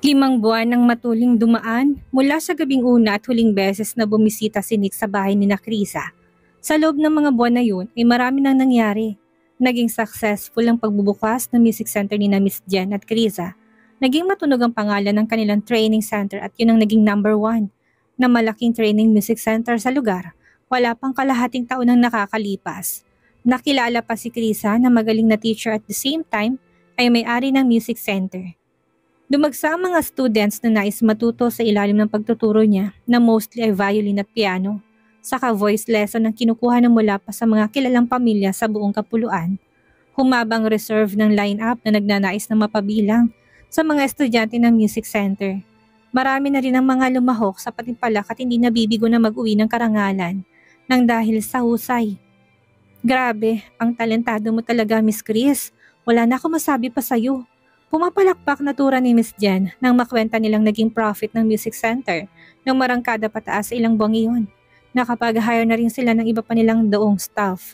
5 buwan nang matuling dumaan mula sa gabing una at huling beses na bumisita si Nick sa bahay ni na Krisa. Sa loob ng mga buwan na yun ay marami nang nangyari. Naging successful ang pagbubukas ng music center ni na Miss Jen at Krisa. Naging matunog ang pangalan ng kanilang training center at yun ang naging #1 na malaking training music center sa lugar. Wala pang kalahating taon ang nakakalipas. Nakilala pa si Krisa na magaling na teacher at the same time ay may-ari ng music center. Dumagsa ang mga students na nais matuto sa ilalim ng pagtuturo niya na mostly ay violin at piano, saka voice lesson ang kinukuha na mula pa sa mga kilalang pamilya sa buong Kapuluan. Humabang reserve ng line-up na nagnanais na mapabilang sa mga estudyante ng music center. Marami na rin ang mga lumahok sa patimpalak at hindi nabibigo na mag-uwi ng karangalan nang dahil sa husay. Grabe, ang talentado mo talaga, Miss Chris. Wala na ako masabi pa sa'yo. Pumapalakpak na tura ni Miss Jen nang makwenta nilang naging profit ng music center nang marangkada pataas sa ilang buwang iyon. Nakapag-hire na rin sila ng iba pa nilang doong staff.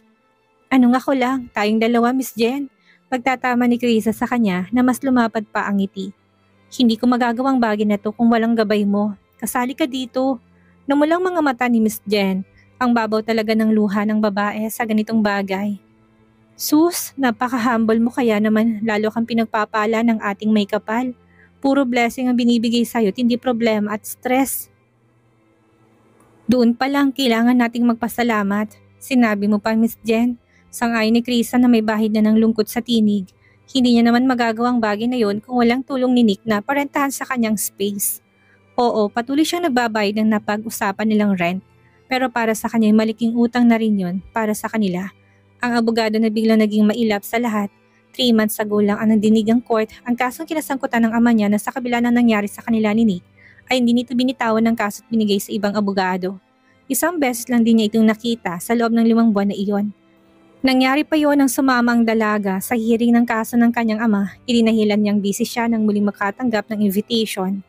Ano nga ko lang, tayong dalawa, Miss Jen. Pagtatama ni Krisa sa kanya na mas lumapad pa ang ngiti. Hindi ko magagawang bagay na to kung walang gabay mo. Kasali ka dito. Namulang mga mata ni Miss Jen. Ang babaw talaga ng luha ng babae sa ganitong bagay. Sus, napaka-humble mo kaya naman lalo kang pinagpapala ng ating may kapal. Puro blessing ang binibigay sa'yo at hindi problema at stress. Doon pa lang kailangan nating magpasalamat. Sinabi mo pa, Miss Jen. Sang-ayon ni Krisa na may bahid na ng lungkot sa tinig. Hindi niya naman magagawang bagay na yon kung walang tulong ni Nick na parentahan sa kanyang space. Oo, patuloy siyang nagbabayad ng napag-usapan nilang rent. Pero para sa kanya maliking utang na rin yon para sa kanila. Ang abogado na biglang naging mailap sa lahat. 3 months ago lang ang nandinig ang court ang kasong kinasangkutan ng ama niya na sa kabila ng nangyari sa kanila ni Nick ay hindi nito binitawan ng kaso at binigay sa ibang abogado. Isang beses lang din niya itong nakita sa loob ng 5 buwan na iyon. Nangyari pa yon nang sumama ang dalaga sa hearing ng kaso ng kanyang ama. Idinahilan niyang busy siya nang muling makatanggap ng invitation.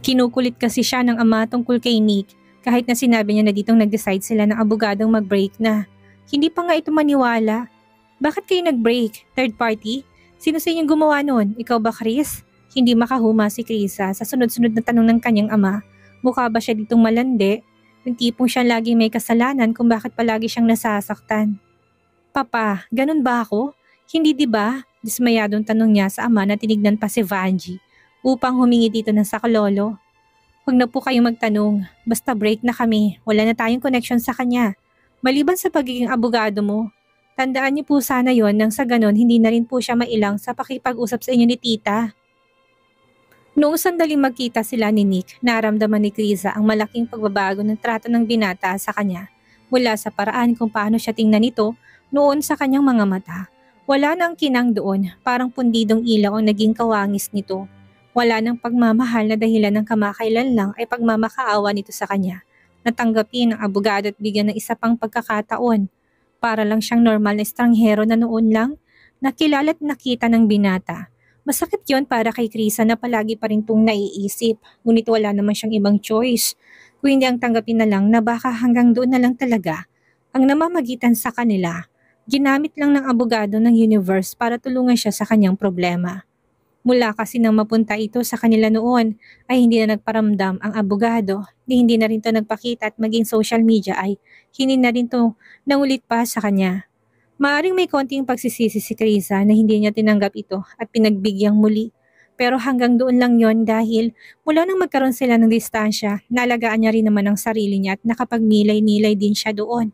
Kinukulit kasi siya ng ama tungkol kay Nick kahit na sinabi niya na ditong nag-decide sila ng abogadong mag-break na. Hindi pa nga ito maniwala. Bakit kayo nag-break? Third party? Sino sa inyong gumawa nun? Ikaw ba, Chris? Hindi makahuma si Krisa sa sunod-sunod na tanong ng kanyang ama. Mukha ba siya ditong malandi? Yung tipong siya laging may kasalanan kung bakit palagi siyang nasasaktan. Papa, ganun ba ako? Hindi di ba? Dismayadong tanong niya sa ama na tinignan pa si Vanji upang humingi dito ng sakalolo. Huwag na po kayong magtanong. Basta break na kami. Wala na tayong connection sa kanya. Maliban sa pagiging abogado mo, tandaan niyo po sana yon nang sa ganon hindi na rin po siya mailang sa pakipag-usap sa inyo ni tita. Noong sandaling magkita sila ni Nick, naramdaman ni Krisa ang malaking pagbabago ng trato ng binata sa kanya mula sa paraan kung paano siya tingnan nito noon sa kanyang mga mata. Wala nang kinang doon, parang pundidong ilaw ang naging kawangis nito. Wala nang pagmamahal na dahilan ng kamakailan lang ay pagmamakaawa nito sa kanya. Natanggapin ng abogado at bigyan ng isa pang pagkakataon. Para lang siyang normal na estranghero na noon lang nakilala at nakita ng binata. Masakit yon para kay Krisa na palagi pa rin pong naiisip, ngunit wala naman siyang ibang choice. Kung hindi ang tanggapin na lang na baka hanggang doon na lang talaga ang namamagitan sa kanila. Ginamit lang ng abogado ng universe para tulungan siya sa kanyang problema. Mula kasi nang mapunta ito sa kanila noon ay hindi na nagparamdam ang abogado, hindi na rin to nagpakita at maging social media ay hindi na rin to nangulit pa sa kanya. Maaring may konting pagsisisi si Krisa na hindi niya tinanggap ito at pinagbigyan muli. Pero hanggang doon lang yon dahil mula nang magkaroon sila ng distansya, nalagaan niya rin naman ang sarili niya at nakapagmilay-nilay din siya doon.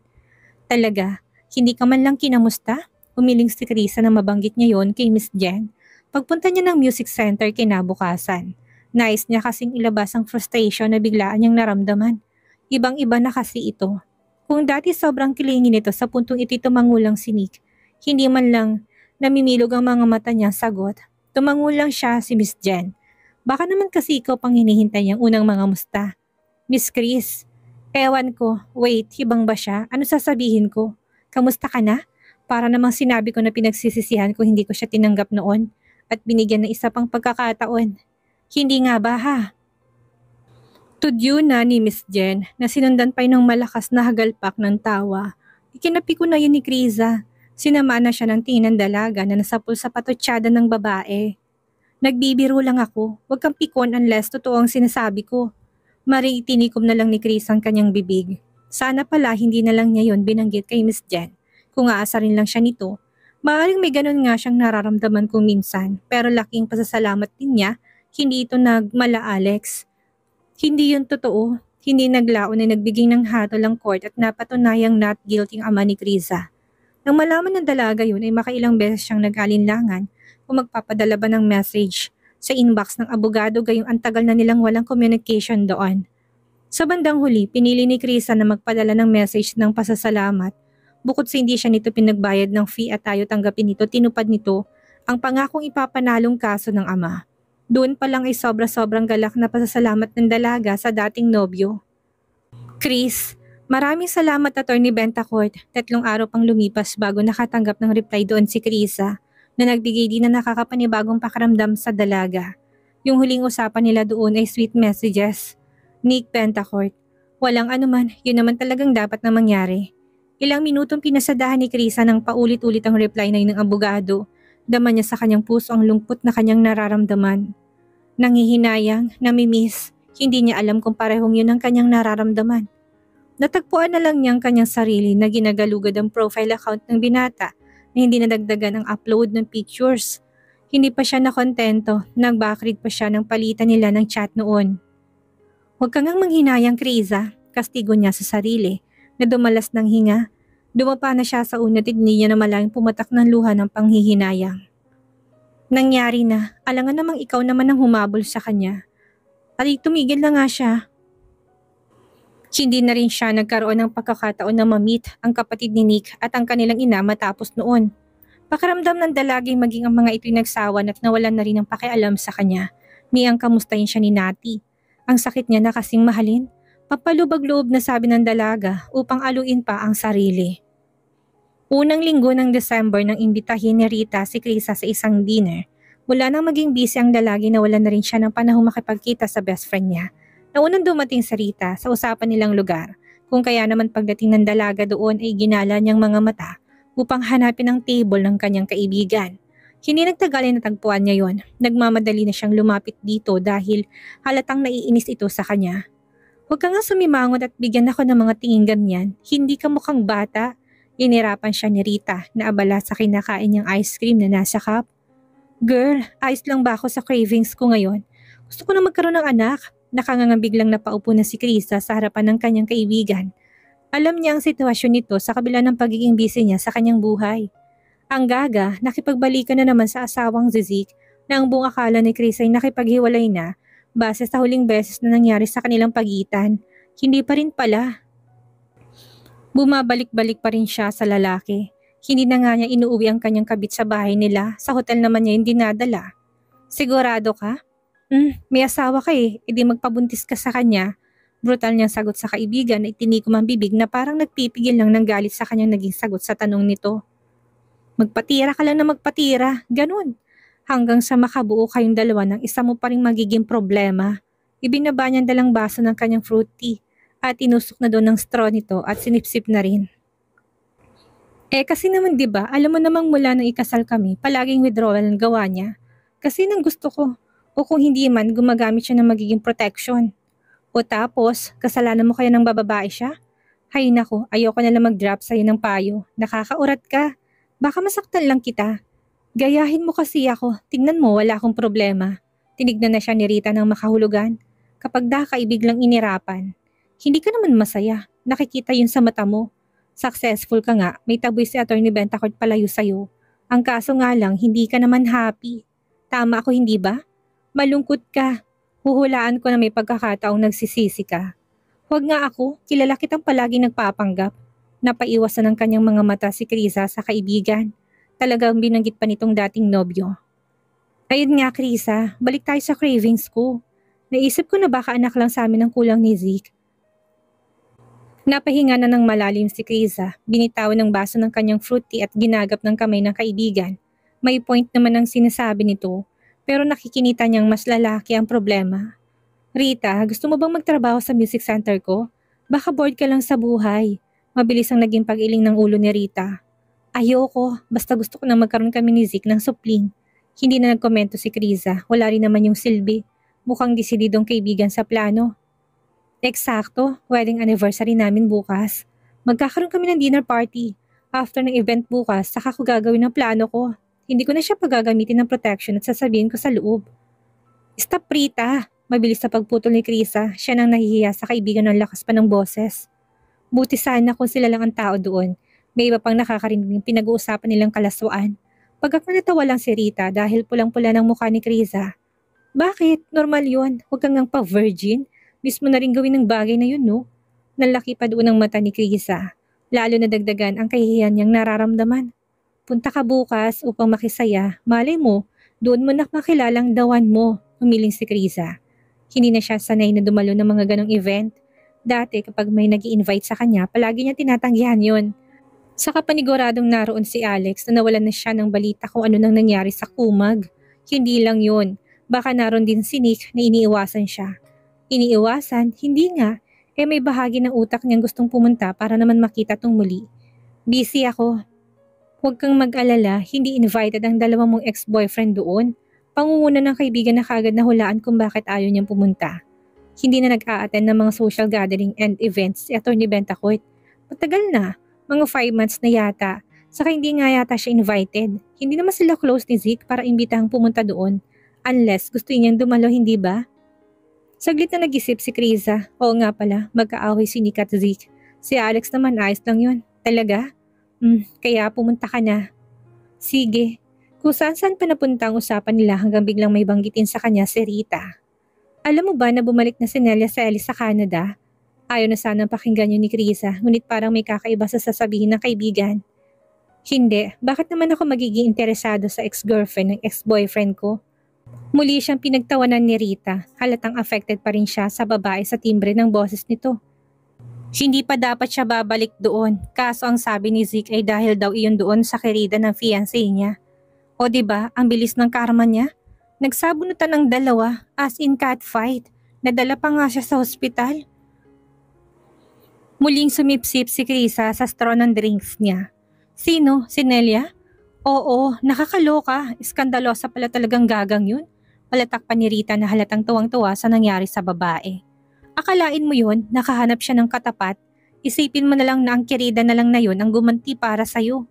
Talaga, hindi ka man lang kinamusta? Umiling si Krisa na mabanggit niya yon kay Miss Jen. Pagpunta niya ng music center kinabukasan, nais niya kasing ilabas ang frustration na biglaan niyang naramdaman. Ibang-iba na kasi ito. Kung dati sobrang kilingin nito sa puntong ito'y tumangulang si Nick, hindi man lang namimilog ang mga mata niya sagot. Tumangulang siya si Miss Jen. Baka naman kasi ikaw pang hinihintay niyang unang mga musta. Miss Chris, ewan ko, wait, hibang ba siya? Ano sasabihin ko? Kamusta ka na? Para namang sinabi ko na pinagsisisihan ko hindi ko siya tinanggap noon. At binigyan ng isa pang pagkakataon. Hindi nga ba ha? Tudyo na ni Miss Jen na sinundan pa ng malakas na hagalpak ng tawa. Ikinapi ko na yun ni Krisa. Sinamaan na siya ng tingin ng dalaga na nasapul sa patutsada ng babae. Nagbibiro lang ako. Huwag kang pikon unless totoo ang sinasabi ko. Maring itinikom na lang ni Chris ang kanyang bibig. Sana pala hindi na lang niya yon binanggit kay Miss Jen. Kung aasa rin lang siya nito, maaaring may ganun nga siyang nararamdaman kung minsan. Pero laking pasasalamat din niya, hindi ito nagmala Alex. Hindi yun totoo. Hindi naglaon na nagbigay ng hatol ang court at napatunayang not guilty ang ama ni Krisa. Nang malaman ng dalaga yun ay makailang beses siyang nag-alinlangan kung magpapadala ba ng message sa inbox ng abogado gayong ang tagal na nilang walang communication doon. Sa bandang huli, pinili ni Krisa na magpadala ng message ng pasasalamat. Bukod sa hindi siya nito pinagbayad ng fee at tayo tanggapin nito, tinupad nito ang pangakong ipapanalong kaso ng ama. Doon pa lang ay sobra-sobrang galak na pasasalamat ng dalaga sa dating nobyo. Chris, maraming salamat Attorney Bentacourt. 3 araw pang lumipas bago nakatanggap ng reply doon si Krisa na nagbigay din na nakakapanibagong pakiramdam sa dalaga. Yung huling usapan nila doon ay sweet messages. Nick Bentacourt, walang anuman, yun naman talagang dapat na mangyari. Ilang minutong pinasadahan ni Krisa ng paulit-ulit ang reply na yun ng abogado. Dama niya sa kanyang puso ang lungkot na kanyang nararamdaman. Nangihinayang, namimiss, hindi niya alam kung parehong yun ang kanyang nararamdaman. Natagpuan na lang niya ang kanyang sarili na ginagalugad ang profile account ng binata na hindi nadagdagan ang upload ng pictures. Hindi pa siya nakontento, nag-backread pa siya ng palitan nila ng chat noon. Huwag ka ngang manghinayang Krisa, kastigo niya sa sarili na dumalas ng hinga. Dumapa na siya sa una at hindi niya na malayang pumatak ng luha ng panghihinayang. Nangyari na, alangan namang ikaw naman ang humabol sa kanya. At tumigil na nga siya. Hindi na rin siya nagkaroon ng pagkakataon na ma-meet ang kapatid ni Nick at ang kanilang ina matapos noon. Pakiramdam ng dalaging maging ang mga ito'y nagsawan at nawalan na rin ng pakialam sa kanya. Niyang kamustahin siya ni Nati. Ang sakit niya na kasing mahalin. Papalubag-loob na sabi ng dalaga upang aluin pa ang sarili. Unang linggo ng December nang imbitahin ni Rita si Krisa sa isang dinner. Mula nang maging busy ang dalagi nawalan na rin siya ng panahong makipagkita sa best friend niya. Naunang dumating sa Rita sa usapan nilang lugar, kung kaya naman pagdating ng dalaga doon ay ginala niyang mga mata upang hanapin ang table ng kanyang kaibigan. Hindi nagtagal ay natagpuan niya yon. Nagmamadali na siyang lumapit dito dahil halatang naiinis ito sa kanya. Huwag ka nga sumimangot at bigyan ako ng mga tingin ganyan. Hindi ka mukhang bata. Inirapan siya ni Rita na abala sa kinakain niyang ice cream na nasa cup. Girl, ayos lang ba ako sa cravings ko ngayon? Gusto ko na magkaroon ng anak. Nakangangambig lang napaupo na si Krisa sa harapan ng kanyang kaibigan. Alam niya ang sitwasyon nito sa kabila ng pagiging busy niya sa kanyang buhay. Ang gaga, nakipagbalikan na naman sa asawang Zizik na ang buong akala ni Krisa ay nakipaghiwalay na base sa huling beses na nangyari sa kanilang pagitan. Hindi pa rin pala. Bumabalik-balik pa rin siya sa lalaki. Hindi na nga niya inuuwi ang kanyang kabit sa bahay nila, sa hotel naman niya yung dinadala. Sigurado ka? May asawa ka edi magpabuntis ka sa kanya. Brutal niyang sagot sa kaibigan na itinikom ang bibig na parang nagpipigil lang ng galit sa kanyang naging sagot sa tanong nito. Magpatira ka lang na magpatira, ganun. Hanggang sa makabuo kayong dalawa ng isa mo pa ring magiging problema. Ibinaba niyang dalang baso ng kanyang fruit tea at inusok na doon ng straw nito at sinipsip na rin. Kasi naman 'di ba, alam mo namang mula nang ikasal kami, palaging withdrawal ang gawa niya. Kasi nang gusto ko. O kung hindi man, gumagamit siya ng magiging protection. O tapos, kasalanan mo kaya ng bababae siya? Hay nako, ayoko na lang mag-drop sa'yo ng payo. Nakakaurat ka. Baka masaktan lang kita. Gayahin mo kasi ako. Tingnan mo, wala akong problema. Tinignan na siya ni Rita ng makahulugan. Kapag kaibig lang inirapan. Hindi ka naman masaya. Nakikita yun sa mata mo. Successful ka nga, may taboy si Attorney Bentacourt palayo sa'yo. Ang kaso nga lang, hindi ka naman happy. Tama ako, hindi ba? Malungkot ka. Huhulaan ko na may pagkakataong nagsisisi ka. Huwag nga ako, kilala kitang palaging nagpapanggap. Napaiwasan ng kanyang mga mata si Krisa sa kaibigan. Talagang binanggit pa nitong dating nobyo. Ayun nga Krisa, balik tayo sa cravings ko. Naisip ko na baka anak lang sa amin ang kulang ni Zeke. Napahinga na ng malalim si Krisa, binitawan ng baso ng kanyang fruit tea at ginagap ng kamay ng kaibigan. May point naman ang sinasabi nito. Pero nakikinita niyang mas lalaki ang problema. Rita, gusto mo bang magtrabaho sa music center ko? Baka bored ka lang sa buhay. Mabilis ang naging pag-iling ng ulo ni Rita. Ayoko, basta gusto ko na magkaroon kami ni Zeke ng supling. Hindi na nagkomento si Kriza, wala rin naman yung silbi. Mukhang desididong kaibigan sa plano. Eksakto, wedding anniversary namin bukas. Magkakaroon kami ng dinner party. After ng event bukas, saka ko gagawin ang plano ko. Hindi ko na siya paggagamitin ng protection at sasabihin ko sa loob. Stop, Rita! Mabilis sa pagputol ni Krisa, siya nang nahihiya sa kaibigan ng lakas pa ng boses. Buti sana kung sila lang ang tao doon. May iba pang nakakarinig ng pinag-uusapan nilang kalaswaan. Pagkat natawa lang si Rita dahil pulang-pula ng mukha ni Krisa. Bakit? Normal yun. Huwag kang ngang pa-virgin. Mismo na rin gawin ng bagay na yun, no? Nalaki pa doon ang mata ni Krisa. Lalo na dagdagan ang kahihiyan niyang nararamdaman. Punta ka bukas upang makisaya. Malay mo, doon mo na makilalang dawan mo, umiling si Krisa. Hindi na siya sanay na dumalo ng mga ganong event. Dati kapag may nag-i-invite sa kanya, palagi niya tinatanggihan yon. Saka paniguradong naroon si Alex na nawalan na siya ng balita kung ano nang nangyari sa Kumag. Hindi lang yon, baka naroon din si Nick na iniiwasan siya. Iniiwasan? Hindi nga. May bahagi ng utak niyang gustong pumunta para naman makita tong muli. Busy ako. Huwag kang mag-alala, hindi invited ang dalawang mong ex-boyfriend doon. Pangunguna ng kaibigan na kagad nahulaan kung bakit ayaw niyang pumunta. Hindi na nag-a-attend ng mga social gathering and events si Atty. Bentacoit. Matagal na, mga 5 months na yata. Saka hindi nga yata siya invited. Hindi naman sila close ni Zeke para imbitahang pumunta doon. Unless gusto niyang dumalo, hindi ba? Saglit na nag-isip si Krisa. Oo nga pala, magkaaway si Nick at Zeke. Si Alex naman ayos lang yun. Talaga? Kaya pumunta ka na. Sige. Kung saan-saan pa napunta ang usapan nila hanggang biglang may banggitin sa kanya si Rita. Alam mo ba na bumalik na si Nelia sa Ellie sa Canada? Ayaw na sanang pakinggan yun ni Krisa, ngunit parang may kakaiba sa sasabihin ng kaibigan. Hindi, bakit naman ako magiging interesado sa ex-girlfriend ng ex-boyfriend ko? Muli siyang pinagtawanan ni Rita, halatang affected pa rin siya sa babae sa timbre ng boses nito. Hindi pa dapat siya babalik doon, kaso ang sabi ni Zeke ay dahil daw iyon doon sa kerida ng fiancé niya. O diba, ang bilis ng karma niya? Nagsabunutan ng dalawa, as in catfight. Nadala pa nga siya sa ospital. Muling sumipsip si Krisa sa straw ng drinks niya. Sino? Si Nelia? Oo, nakakaloka. Iskandalosa pala talagang gagang yun. Palatak pa ni Rita na halatang tuwang-tuwa sa nangyari sa babae. Akalain mo yun, nakahanap siya ng katapat. Isipin mo na lang na ang kirida na lang na yun ang gumanti para sa'yo.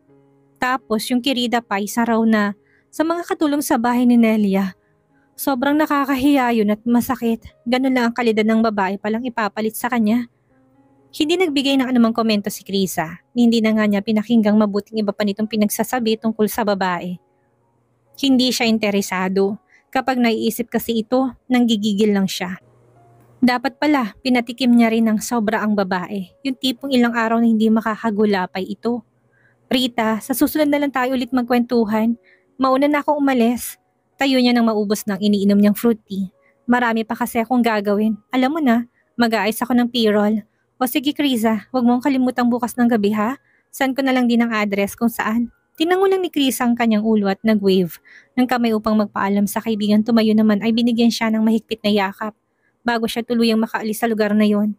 Tapos yung kirida pa isa raw na sa mga katulong sa bahay ni Nelia. Sobrang nakakahiya yun at masakit. Ganun lang ang kalidad ng babae palang ipapalit sa kanya. Hindi nagbigay ng anumang komento si Krisa. Hindi na nga niya pinakinggang mabuting iba pa nitong pinagsasabi tungkol sa babae. Hindi siya interesado. Kapag naiisip kasi ito, nanggigigil lang siya. Dapat pala, pinatikim niya rin ng sobra ang babae. Yung tipong ilang araw na hindi makakagulapay ito. Rita, sa susunod na lang tayo ulit magkwentuhan. Mauna na akong umalis. Tayo niya nang maubos ng iniinom niyang fruit tea. Marami pa kasi akong gagawin. Alam mo na, mag-aayos ako ng payroll. O sige Krisa, huwag mong kalimutang bukas ng gabi ha. Send ko na lang din ang address kung saan. Tinangulang ni Krisa ang kanyang ulo at nag-wave. Ng kamay upang magpaalam sa kaibigan tumayo naman ay binigyan siya ng mahigpit na yakap. Bago siya tuluyang makaalis sa lugar na yon.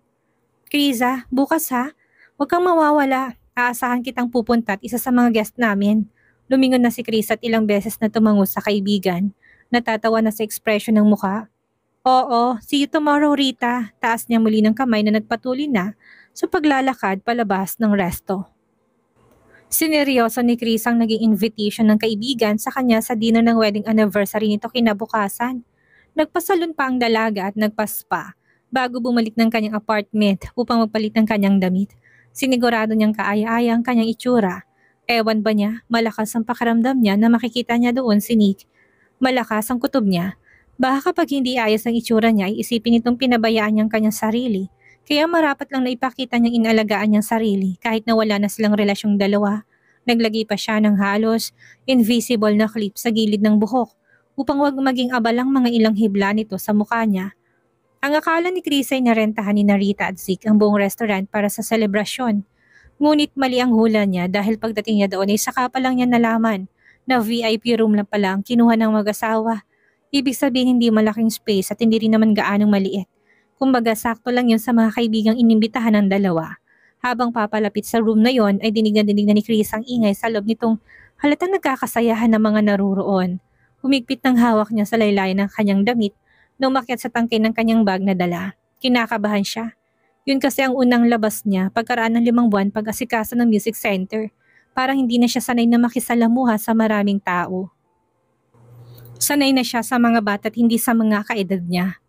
Krisa, bukas ha. Huwag kang mawawala. Aasahan kitang pupunta at isa sa mga guest namin. Lumingon na si Chris at ilang beses na tumango sa kaibigan. Natatawa na sa ekspresyon ng mukha. Oo, see you tomorrow Rita. Taas niya muli ng kamay na nagpatuloy na sa paglalakad palabas ng resto. Sineryoso ni Chris ang naging invitation ng kaibigan sa kanya sa dinner ng wedding anniversary nito kinabukasan. Nagpasalon pa ang dalaga at nagpaspa bago bumalik ng kanyang apartment upang magpalit ng kanyang damit. Sinigurado niyang kaaya-aya ang kanyang itsura. Ewan ba niya, malakas ang pakiramdam niya na makikita niya doon si Nick. Malakas ang kutob niya. Baka kapag hindi ayos ang itsura niya, iisipin itong pinabayaan niyang kanyang sarili. Kaya marapat lang na ipakita niyang inalagaan niyang sarili kahit na wala na silang relasyong dalawa. Naglagay pa siya ng halos invisible na clip sa gilid ng buhok upang wag maging abalang mga ilang hibla nito sa mukha niya. Ang akala ni Chris ay narentahan ni Rita at Zeke ang buong restaurant para sa selebrasyon. Ngunit mali ang hula niya dahil pagdating niya doon ay saka pa lang niya nalaman na VIP room lang pala ang kinuha ng mag-asawa. Ibig sabihin hindi malaking space at hindi rin naman gaanong maliit. Kumbaga sakto lang yun sa mga kaibigang inimbitahan ng dalawa. Habang papalapit sa room na yon ay dinig na ni Chris ang ingay sa loob nitong halatang nagkakasayahan ng mga naruroon. Humigpit ng hawak niya sa laylayan ng kanyang damit na umakyat sa tangke ng kanyang bag na dala. Kinakabahan siya. Yun kasi ang unang labas niya pagkaraan ng 5 buwan pag-asikaso ng music center. Parang hindi na siya sanay na makisalamuha sa maraming tao. Sanay na siya sa mga bata at hindi sa mga kaedad niya.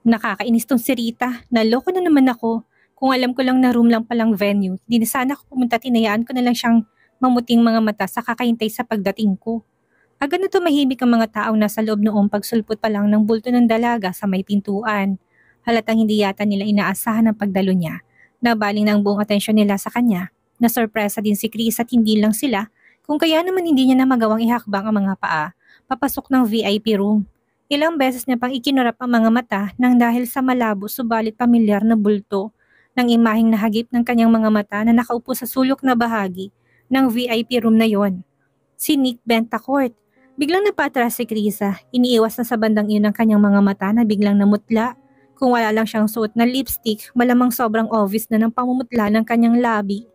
Nakakainis tong si Rita. Naloko na naman ako. Kung alam ko lang na room lang palang venue, hindi na sana ako pumunta, tinayaan ko na lang siyang mamuting mga mata sa kakahintay sa pagdating ko. Agad na tumahimik ang mga taong nasa loob noong pagsulpot pa lang ng bulto ng dalaga sa may pintuan. Halatang hindi yata nila inaasahan ang pagdalo niya. Nabaling na ang buong atensyon nila sa kanya. Nasorpresa din si Chris at hindi lang sila, kung kaya naman hindi niya na magawang ihakbang ang mga paa, papasok ng VIP room. Ilang beses niya pang ikinurap ang mga mata nang dahil sa malabo subalit pamilyar na bulto ng imaheng nahagip ng kanyang mga mata na nakaupo sa sulok na bahagi ng VIP room na yon. Si Nick Bentacourt. Biglang napatras si Krisa. Iniiwas na sa bandang iyon ng kanyang mga mata na biglang namutla. Kung wala lang siyang suot na lipstick, malamang sobrang obvious na ng pamumutla ng kanyang labi.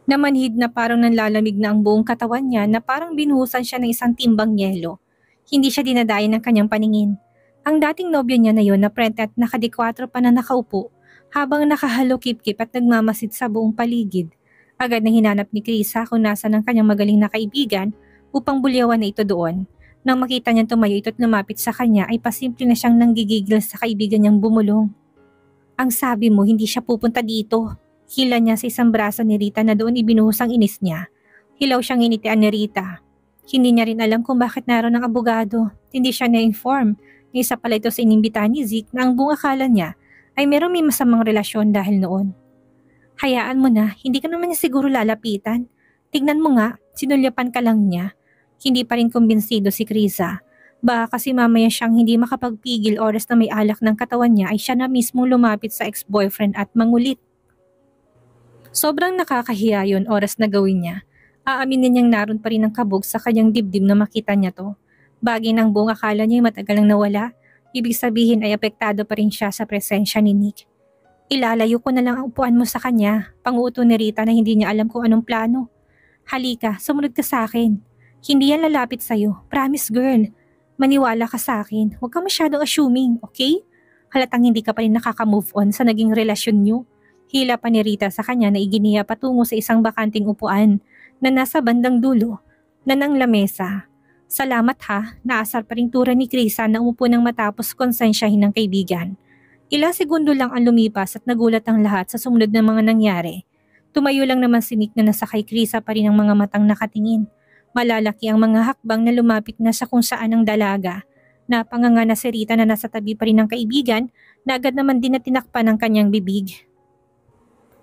Namanhid na parang nanlalamig na ang buong katawan niya na parang binuhusan siya ng isang timbang yelo. Hindi siya dinadayo ng kanyang paningin. Ang dating nobyo niya na yon na prente at nakadikwatro pa na nakaupo habang nakahalo kip-kip at nagmamasid sa buong paligid. Agad na hinanap ni Krisa kung nasa ng kanyang magaling na kaibigan upang bulyawan na ito doon. Nang makita niyang tumayo ito at lumapit sa kanya ay pasimple na siyang nanggigigil sa kaibigan niyang bumulong. Ang sabi mo hindi siya pupunta dito. Hila niya sa isang braso ni Rita na doon ibinuhos ang inis niya. Hilaw siyang initian ni Rita. Hindi niya rin alam kung bakit naroon ang abogado. Hindi siya na-inform. Isa pala ito sa inimbitahan ni Zeke na ang buong akala niya ay merong may masamang relasyon dahil noon. Hayaan mo na, hindi ka naman niya siguro lalapitan. Tignan mo nga, sinulyapan ka lang niya. Hindi pa rin kumbinsido si Krisa. Baka kasi mamaya siyang hindi makapagpigil oras na may alak ng katawan niya ay siya na mismo lumapit sa ex-boyfriend at mangulit. Sobrang nakakahiya yun oras na gawin niya. Aaminin niyang naroon pa rin ang kabog sa kanyang dibdib na makita niya to. Bagay ng buong akala niya ay matagal nang nawala. Ibig sabihin ay apektado pa rin siya sa presensya ni Nick. Ilalayo ko na lang ang upuan mo sa kanya, panguuto ni Rita na hindi niya alam kung anong plano. Halika, sumunod ka sa akin. Hindi yan lalapit sa'yo, promise girl. Maniwala ka sa akin, huwag ka masyadong assuming, okay? Halatang hindi ka pa rin nakaka-move on sa naging relasyon niyo. Hila pa ni Rita sa kanya na iginiya patungo sa isang bakanting upuan na nasa bandang dulo na ng lamesa. Salamat ha, naasar pa rin tura ni Krisa na umupo nang matapos konsensyahin ng kaibigan. Ilang segundo lang ang lumipas at nagulat ang lahat sa sumunod na mga nangyari. Tumayo lang naman si Nick na nasa kay Krisa pa rin ang mga matang nakatingin. Malalaki ang mga hakbang na lumapit na sa kung saan ang dalaga. Napanganga na si Rita na nasa tabi pa rin ng kaibigan na agad naman din na tinakpan ng kanyang bibig.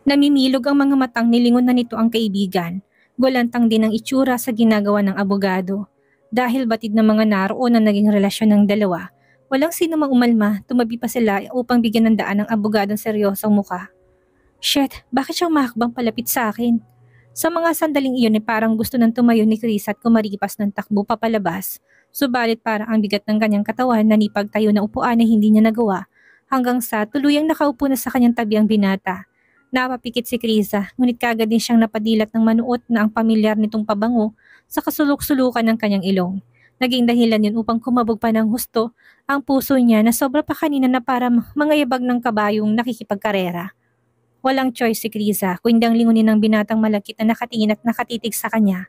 Namimilog ang mga matang nilingon na nito ang kaibigan. Gulantang din ang itsura sa ginagawa ng abogado. Dahil batid ng mga naroon na naging relasyon ng dalawa, walang sino mang umalma, tumabi pa sila upang bigyan ng daan ng abogadong seryosong muka. Shit, bakit siyang mahakbang palapit sa akin? Sa mga sandaling iyon ay parang gusto nang tumayo ni Chris at kumaripas ng takbo papalabas. Subalit parang ang bigat ng kanyang katawan na nipagtayo na upuan na hindi niya nagawa hanggang sa tuluyang nakaupo na sa kanyang tabi ang binata. Napapikit si Krisa, ngunit kagad din siyang napadilat ng manuot na ang pamilyar nitong pabango sa kasulok-sulukan ng kanyang ilong. Naging dahilan yun upang kumabog pa ng husto ang puso niya na sobra pa kanina na parang mga yabag ng kabayong nakikipagkarera. Walang choice si Krisa, kundi ang lingunin ng binatang malakit na nakatingin at nakatitig sa kanya.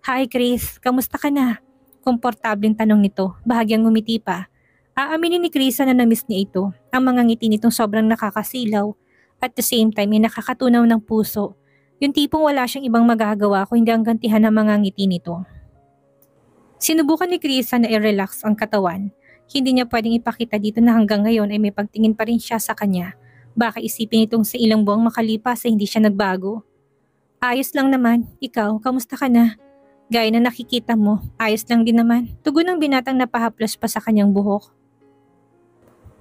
Hi Chris, kamusta ka na? Komportableng tanong nito, bahagyang ngumiti pa. Aaminin ni Krisa na na-miss niya ito, ang mga ngiti nitong sobrang nakakasilaw. At the same time ay nakakatunaw ng puso. Yung tipong wala siyang ibang magagawa kung hindi ang gantihan ng mga ngiti nito. Sinubukan ni Krisa na i-relax ang katawan. Hindi niya pwedeng ipakita dito na hanggang ngayon ay may pagtingin pa rin siya sa kanya. Baka isipin itong sa ilang buwang makalipas ay hindi siya nagbago. Ayos lang naman. Ikaw, kamusta ka na? Gaya na nakikita mo, ayos lang din naman. Tugon ng binatang napahaplos pa sa kanyang buhok.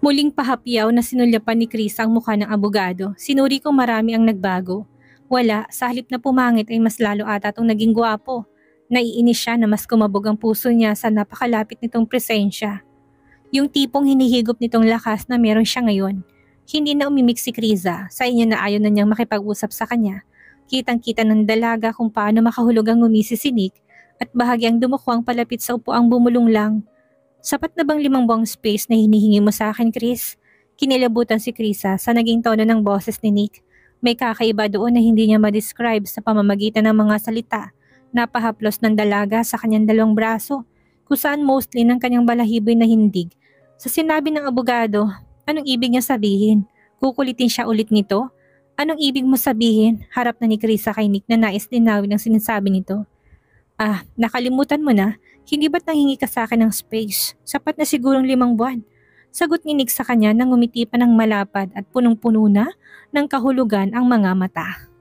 Muling pahapyaw na sinulyapan ni Krisa ang mukha ng abogado. Sinuri kong marami ang nagbago. Wala, sa halip na pumangit ay mas lalo ata itong naging gwapo. Naiinis siya na mas kumabog ang puso niya sa napakalapit nitong presensya. Yung tipong hinihigop nitong lakas na meron siya ngayon. Hindi na umimik si Krisa, sa inyo na ayaw na niyang makipag-usap sa kanya. Kitang-kita ng dalaga kung paano makahulog ang ngumisi si Nick at bahagyang dumuko ang palapit sa upuang bumulong lang. Sapat na bang 5 buwang space na hinihingi mo sa akin, Chris? Kinilabutan si Krisa sa naging tono ng boses ni Nick. May kakaiba doon na hindi niya ma-describe sa pamamagitan ng mga salita. Napahaplos ng dalaga sa kanyang 2 braso, kung saan mostly ng kanyang balahiboy na hindig. Sa sinabi ng abogado, anong ibig niya sabihin? Kukulitin siya ulit nito? Anong ibig mo sabihin? Harap na ni Krisa kay Nick na nais linawin ang sinasabi nito. Nakalimutan mo na? Hindi ba't nanghingi ka sa akin ng space? Sapat na sigurong 5 buwan. Sagot ni Nick sa kanya nang ngumiti pa ng malapad at punong-puno na ng kahulugan ang mga mata.